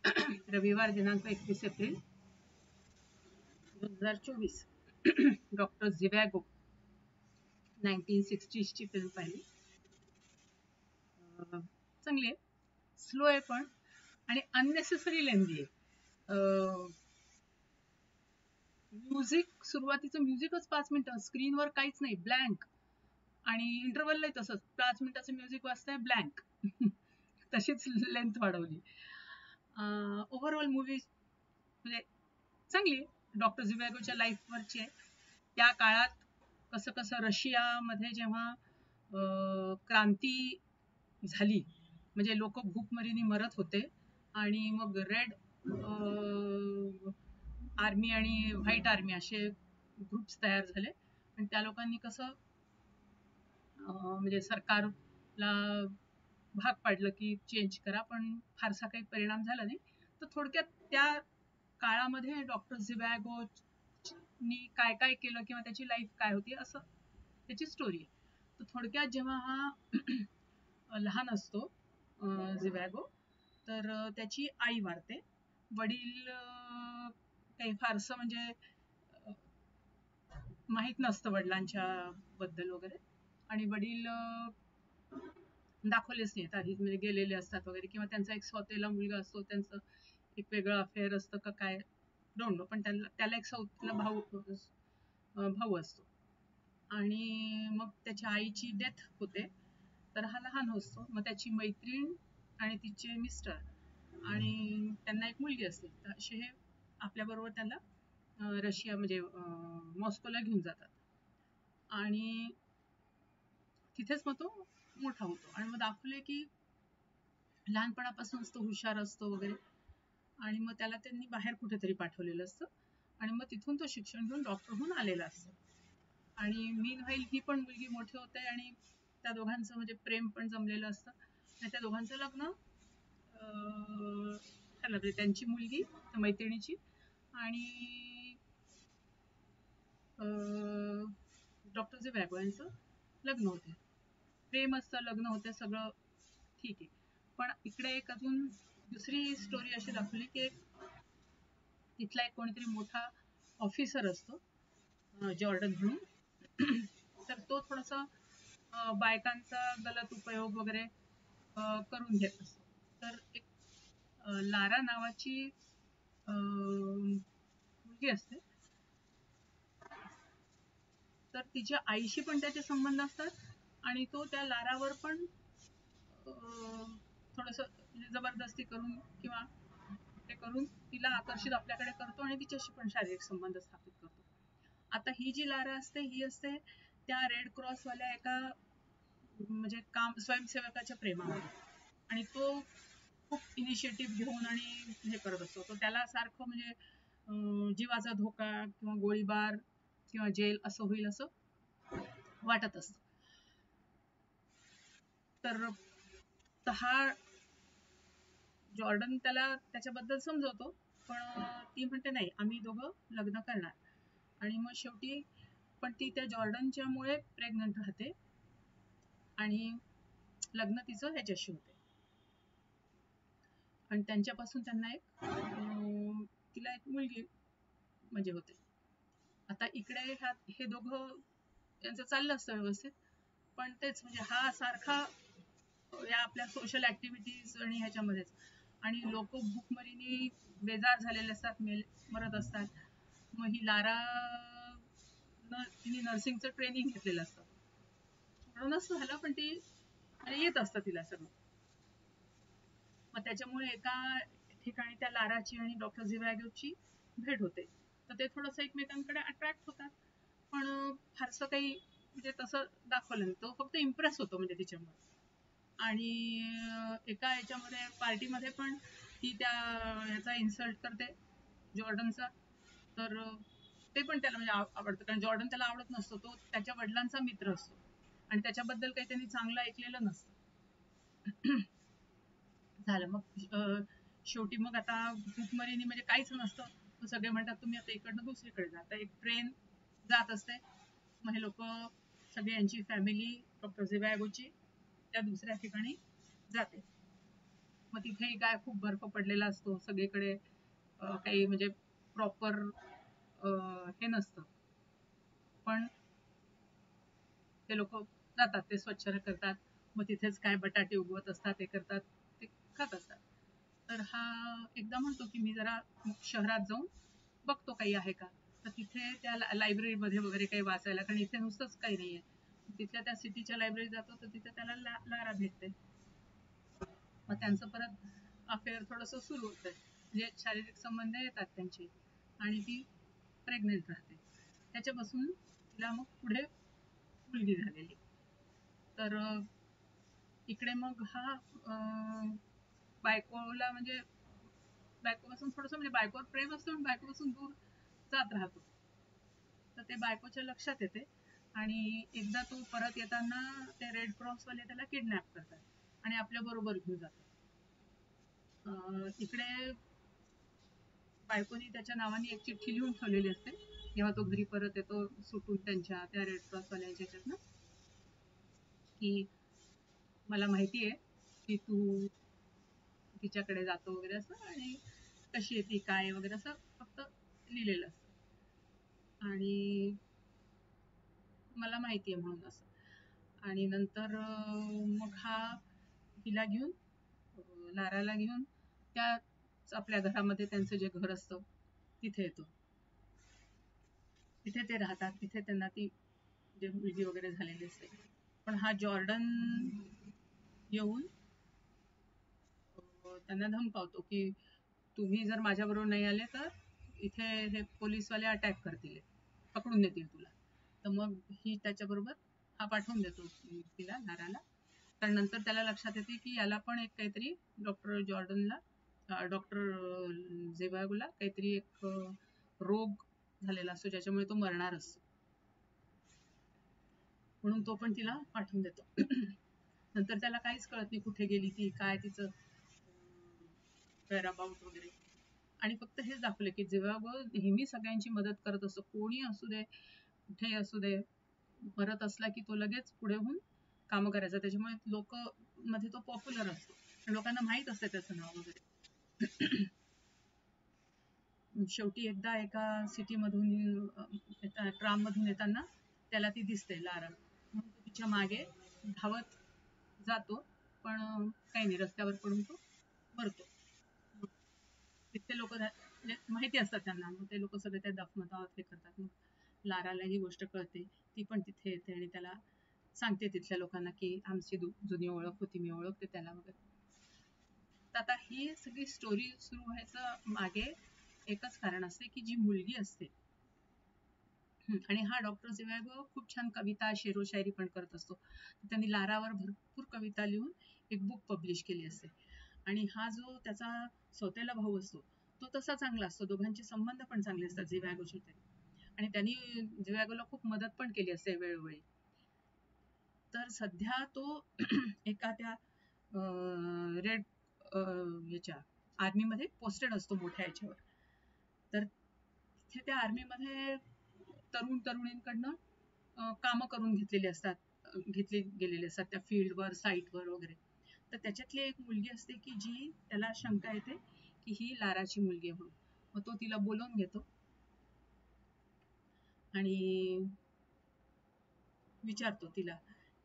रविवार दिनांक 21 April 2024. Doctor झिवॅगो 1960 ची फिल्म पाहिली. चांगली आहे, स्लो आहे पण, आणि अननेसेसरी लेंदी आहे. म्युझिक, सुरुवातीचं म्युझिकच 5 मिनिटं, स्क्रीनवर काहीच नाही, ब्लँक. आणि इंटरव्हललाही तसंच 5 मिनिटाचं म्युझिक वाजतंय, ब्लँक. तशीच लेंथ वाढवली. ओव्हरऑल मूवी म्हणजे चांगली आहे, डॉक्टर झिवॅगोच्या लाईफवरची आहे. त्या काळात कसं कसं रशियामध्ये जेव्हा क्रांती झाली, म्हणजे लोक भूकमरीने मरत होते, आणि मग रेड आर्मी आणि व्हाईट आर्मी असे ग्रुप्स तयार झाले, आणि त्या लोकांनी कसं म्हणजे सरकारला भाग पाडलं की चेंज करा, पण फारसा काही परिणाम झाला नाही. तर थोडक्यात त्या काळामध्ये डॉक्टर झिवॅगोनी काय काय केलं किंवा त्याची लाईफ काय होती असं त्याची स्टोरी आहे. तर थोडक्यात जेव्हा हा लहान असतो झिवॅगो, तर त्याची आई वारते. वडील काही फारसं म्हणजे माहीत नसतं वडिलांच्या बद्दल वगैरे, आणि वडील दाखवलेच नाहीत आधीच, म्हणजे गेलेले असतात वगैरे, किंवा त्यांचा एक स्वतःला मुलगा असतो, त्यांचं एक वेगळं अफेअर असतं का काय, डोंट नो, पण त्याला एक सौथला भाऊ असतो. आणि मग त्याच्या आईची डेथ होते, तर हा लहान असतो. मग त्याची मैत्रीण आणि तिचे मिस्टर आणि त्यांना एक मुलगी असते, तर असे हे आपल्याबरोबर त्याला रशिया म्हणजे मॉस्कोला घेऊन जातात, आणि तिथेच मग तो मोठा होतो. आणि मग दाखवले की लहानपणापासूनच तो हुशार असतो वगैरे, आणि मग त्याला त्यांनी बाहेर कुठेतरी पाठवलेलं असतं, आणि मग तिथून तो शिक्षण घेऊन डॉक्टर होऊन आलेला असतो. आणि मीन व्हाईल ही पण मुलगी मोठी होते, आणि त्या दोघांचं म्हणजे प्रेम पण जमलेलं असतं, आणि त्या दोघांचं लग्न झालं, त्यांची मुलगी मैत्रिणीची आणि डॉक्टर झिवॅगो यांचं लग्न होते. प्रेम असतं, लग्न होते, सगळं ठीक आहे. पण इकडे एक अजून दुसरी स्टोरी अशी दाखवली की तिथला एक कोणीतरी मोठा ऑफिसर असतो, जॉर्डन म्हणून. तर तो थोडासा बायकांचा गलत उपयोग वगैरे करून घेत असतो. तर एक लारा नावाची मुलगी असते, तर तिच्या आईशी पण त्याचे संबंध असतात, आणि तो त्या लारावर पण थोडस जबरदस्ती करून किंवा ते करून तिला आकर्षित आपल्याकडे करतो, आणि तिच्याशी पण शारीरिक संबंध स्थापित करतो. आता ही जी लारा असते ही असते त्या रेड क्रॉस वाल्या एका म्हणजे काम स्वयंसेवकाच्या प्रेमामध्ये, आणि तो खूप इनिशिएटिव्ह घेऊन आणि हे करत असतो. तो त्याला सारखं म्हणजे जीवाचा धोका किंवा गोळीबार किंवा जेल असं होईल असं वाटत असतं. तर हा जॉर्डन त्याला त्याच्याबद्दल समजवतो, पण ती म्हणते नाही, आम्ही दोघं लग्न करणार. आणि मग शेवटी पण ती त्या जॉर्डनच्यामुळे प्रेग्नंट राहते, आणि लग्न तिचं ह्याच्याशी होते, आणि त्यांच्यापासून त्यांना एक तिला एक मुलगी म्हणजे होते. आता इकडे हे दोघं यांचं चाललं असतं व्यवस्थित, पण तेच म्हणजे हा सारखा या आपल्या सोशल ऍक्टिव्हिटीज आणि ह्याच्यामध्येच, आणि लोक भूकमरीने बेजार झालेले असतात, मरत असतात. मग ही लारा तिने नर्सिंगचं ट्रेनिंग घेतलेलं असतं, म्हणूनच झालं, पण ती म्हणजे येत असतं तिला सगळं. मग त्याच्यामुळे एका ठिकाणी त्या लाराची आणि डॉक्टर झिवॅगोची भेट होते, तर ते थोडंसं एकमेकांकडे अट्रॅक्ट होतात, पण फारसं काही म्हणजे तसं दाखवलं नाही. तो फक्त इम्प्रेस होतो म्हणजे तिच्यामुळे. आणि एका याच्यामध्ये पार्टीमध्ये पण ती त्या ह्याचा इन्सल्ट करते, जॉर्डनचा. तर ते पण त्याला म्हणजे आवडतं, कारण जॉर्डन त्याला आवडत नसतो, तो त्याच्या वडिलांचा मित्र असतो, आणि त्याच्याबद्दल काही त्यांनी चांगलं ऐकलेलं नसतं. झालं मग शेवटी मग आता भूकमरीने म्हणजे काहीच नसतं, सगळे म्हणतात तुम्ही आता इकडनं दुसरीकडे जा. एक ट्रेन जात असते, मग हे लोक सगळी यांची फॅमिली डॉक्टर झिवॅगोची त्या दुसऱ्या ठिकाणी जाते. मग तिथेही काय खूप बर्फ पडलेला असतो सगळीकडे, काही म्हणजे प्रॉपर हे नसतं, पण ते लोक जातात, ते स्वच्छ करतात, मग तिथेच काय बटाटे उगवत असतात, ते करतात, ते खात असतात. तर हा एकदा म्हणतो की मी जरा शहरात जाऊन बघतो काही आहे का. तर तिथे त्या लायब्ररीमध्ये वगैरे काही वाचायला, कारण इथे नुसतंच काही नाहीये, तिथल्या त्या सिटीच्या लायब्ररीत जातो तर तिथे त्याला लारा भेटते. मग त्यांचं परत अफेअर थोडस सुरू होतं, म्हणजे शारीरिक संबंध येतात त्यांचे, आणि ती प्रेग्नेंट राहते. त्याच्यापासून तिला मग पुढे मुलगी झालेली. तर इकडे मग हा बायकोला म्हणजे बायकोपासून थोडस, म्हणजे बायकोवर प्रेम असतं पण बायकोपासून दूर जात राहतो. तर ते बायकोच्या लक्षात येते, आणि एकदा तो परत येताना ते रेड क्रॉस वाले त्याला किडनॅप करतात आणि आपल्या बरोबर घेऊन जातात. इकडे बायकोनी त्याच्या नावाने एक चिठ्ठी लिहून ठेवलेली असते जेव्हा तो घरी परत येतो सुटून त्यांच्या त्या रेड क्रॉस वाल्यांच्या ह्याच्यातनं, की मला माहिती आहे की तू तिच्याकडे जातो वगैरे असं, आणि कशी आहे ती काय वगैरे असं फक्त लिहिलेलं असतं, आणि मला माहिती आहे म्हणून असं. आणि नंतर मग हा हिला घेऊन, लाराला घेऊन त्याच आपल्या घरामध्ये त्यांचं जे घर असतं तिथे येतो. तिथे ते राहतात, तिथे त्यांना ती जे मुलगी वगैरे झालेली असते. पण हा जॉर्डन येऊन त्यांना धमकावतो की तुम्ही जर माझ्याबरोबर नाही आले तर इथे हे पोलीसवाले अटॅक करतील, पकडून देतील तुला. तर मग ही त्याच्याबरोबर हा पाठवून देतो तिला, लाराला. तर नंतर त्याला लक्षात येते की याला पण एक काहीतरी डॉक्टर जॉर्डनला, डॉक्टर झेवागोला काहीतरी एक रोग झालेला असतो ज्याच्यामुळे तो मरणार असतो, म्हणून तो पण तिला पाठवून देतो. नंतर त्याला काहीच कळत नाही कुठे गेली ती, काय तिचं अबाउट वगैरे. आणि फक्त हेच दाखवलं की जेव्हा नेहमी सगळ्यांची मदत करत असतो, कोणी असू दे कुठेही असू दे, मरत असला की तो लगेच पुढे होऊन काम करायचं, त्याच्यामुळे लोक मध्ये तो पॉप्युलर असतो, लोकांना माहित असते त्याचं नाव वगैरे. शेवटी एकदा एका सिटी मधून ट्राम मधून येताना त्याला ती दिसते लारा, म्हणून तो तिच्या मागे धावत जातो, पण काही नाही, रस्त्यावर पडून तो मरतो. तिथले लोक म्हणजे माहिती असतात त्यांना, मग ते लोक सगळे त्या दफनतात हे करतात. मग लाराला ही गोष्ट कळते, ती पण तिथे येते आणि त्याला सांगते तिथल्या लोकांना की आमची जुनी ओळख होती, मी ओळखते त्याला वगैरे. तर आता ही सगळी स्टोरी सुरू व्हायचं मागे एकच कारण असते की जी मुलगी असते, आणि हा डॉक्टर झिवॅगो खूप छान कविता शेरो शायरी पण करत असतो, त्यांनी लारावर भरपूर कविता लिहून एक बुक पब्लिश केली असते. आणि हा जो त्याचा सौतेला भाऊ असतो तो तसा चांगला असतो, दोघांचे संबंध पण चांगले असतात झिवॅगोचे तरी, आणि त्यांनी झिवॅगोला खूप मदत पण केली असते वेळोवेळी. तर सध्या तो एका त्या रेड याच्या आर्मीमध्ये पोस्टेड असतो मोठ्या याच्यावर. तर तिथे त्या आर्मीमध्ये तरुण तरुणींकडनं कामं करून घेतलेली असतात, घेतली गेलेली असतात त्या फील्डवर, साईटवर वगैरे. तर त्याच्यातली एक मुलगी असते की जी त्याला शंका येते की ही लाराची मुलगी आहे म्हणून. मग तो तिला बोलवून घेतो आणि विचारतो तिला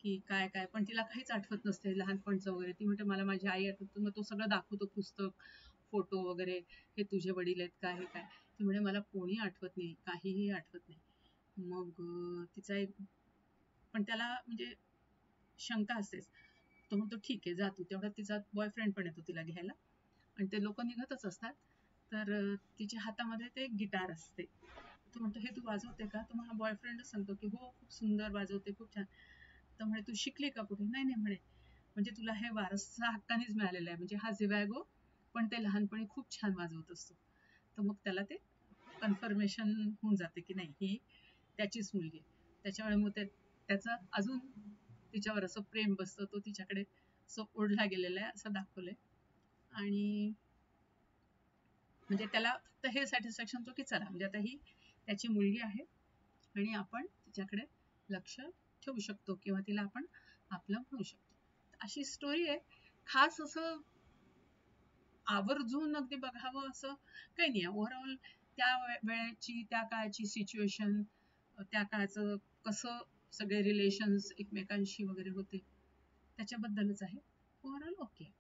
की काय काय, पण तिला काहीच आठवत नसते लहानपणचं वगैरे. ती म्हणते मला माझी आई आठवते. मग तो सगळं दाखवतो, पुस्तक, फोटो वगैरे, हे तुझे वडील आहेत का, हे काय. ती म्हणे मला कोणी आठवत नाही, काहीही आठवत नाही. मग तिचा एक, पण त्याला म्हणजे शंका असतेच. तो म्हणतो ठीक आहे जा तू. तेवढ्यात तिचा बॉयफ्रेंड पण येतो तिला घ्यायला, आणि ते लोक निघतच असतात. तर तिच्या हातामध्ये ते गिटार असते. तो म्हणतो हे तू वाजवते का. तो माझा बॉयफ्रेंडच सांगतो की हो खूप सुंदर वाजवते, खूप छान. तर म्हणे तू शिकली का कुठे. नाही नाही म्हणे, म्हणजे तुला हे वारसा हक्कानेच मिळालेलं आहे. म्हणजे हा झिवॅगो पण ते लहानपणी खूप छान वाजवत असतो. तर मग त्याला ते कन्फर्मेशन होऊन जाते की नाही ही त्याचीच मुलगी आहे. त्याच्यामुळे मग त्याचं अजून तिच्यावर असं प्रेम बसतं, तो तिच्याकडे असं ओढला गेलेला आहे असं दाखवलंय. आणि म्हणजे त्याला फक्त हे सॅटिस्फॅक्शन होतं की चला म्हणजे आता ही त्याची मुलगी आहे आणि आपण तिच्याकडे लक्ष ठेवू शकतो किंवा तिला आपण आपलं म्हणू शकतो. अशी स्टोरी आहे. खास असं आवर्जून अगदी बघावं असं काही नाही. ओव्हरऑल त्या वेळेची त्या काळची सिच्युएशन, त्या काळचं कसं सगळे रिलेशन्स एकमेकांशी वगैरे होते त्याच्याबद्दलच आहे. Overall okay.